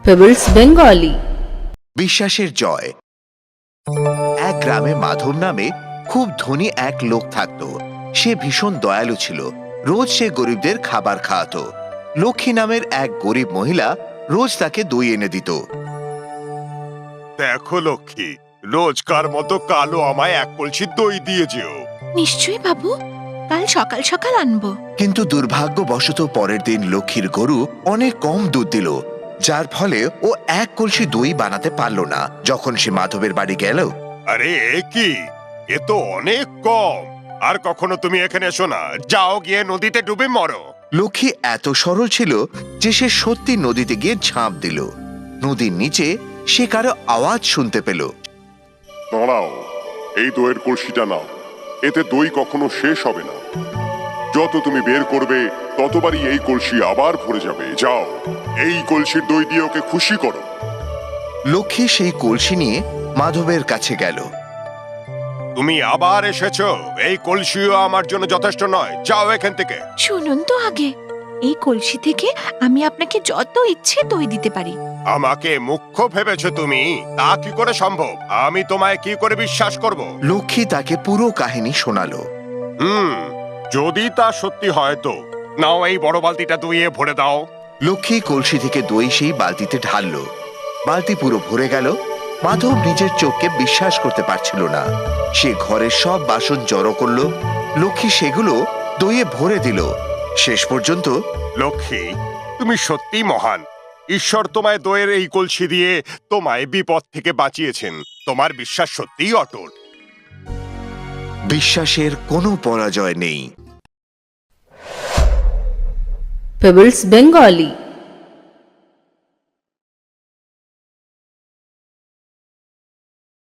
Pebbles Bengali। বিশ্বাসের জয়। এক গ্রামে মাধব নামে খুব ধনী এক লোক থাকত। সে ভীষণ দয়ালু ছিল। রোজ সে গরিবদের খাবার খাওয়াতো। লক্ষ্মী নামের এক গরিব মহিলা রোজ তাকে দই এনে দিত। দেখো লক্ষ্মী, রোজকার মতো কালো আমায় এক কলসি দই দিয়ে যেও। নিশ্চয়ই বাবু, কাল সকাল সকাল আনবো। কিন্তু দুর্ভাগ্যবশত পরের দিন লক্ষ্মীর গরু অনেক কম দুধ দিল, যার ফলে ও এক কলসি দই বানাতে পারল না। যখন সে মাধবের বাড়ি গেল, আরে এ কি, এ তো অনেক কম। আর কখনো তুমি এখানে এসো না, যাও গিয়ে নদীতে ডুবে মরো। লক্ষ্মী এত সরল ছিল যে সে সত্যি নদীতে গিয়ে ঝাঁপ দিল। নদীর নিচে সে কারো আওয়াজ শুনতে পেল। দাঁড়াও, এই দইয়ের কলসিটা নাও। এতে দই কখনো শেষ হবে না। যত তুমি বের করবে ততবারই এই কলসি আবার ভরে যাবে। যাও, এই কলসির দই দিয়ে ওকে খুশি করো। লক্ষ্মী সেই কলসি নিয়ে মাধবের কাছে গেল। তুমি আবার এসেছো, এই কলসিও আমার জন্য যথেষ্ট নয়, যাও এখান থেকে। শুনুন তো আগে, এই কলসি থেকে আমি আপনাকে যত ইচ্ছে দই দিতে পারি। আমাকে মুখ্য ভেবেছো তুমি? তা কি করে সম্ভব? আমি তোমায় কি করে বিশ্বাস করব? লক্ষ্মী তাকে পুরো কাহিনী শোনালো। যদি তা সত্যি হয় তো নাও, এই বড় বালতিটা ধুয়ে ভরে দাও। লক্ষ্মী কলসি থেকে দই সেই বালতিতে ঢাললো। বালতি পুরো ভরে গেল। মাধব নিজের চোখকে বিশ্বাস করতে পারছিল না। সে ঘরের সব বাসন জড়ো করলো। লক্ষ্মী সেগুলো দইয়ে ভরে দিল। শেষ পর্যন্ত লক্ষ্মী, তুমি সত্যি মহান। ঈশ্বর তোমায় দইয়ের এই কলসি দিয়ে তোমায় বিপদ থেকে বাঁচিয়েছেন। তোমার বিশ্বাস সত্যিই অটুট। বিশ্বাসের কোনো পরাজয় নেই। Pebbles Bengali।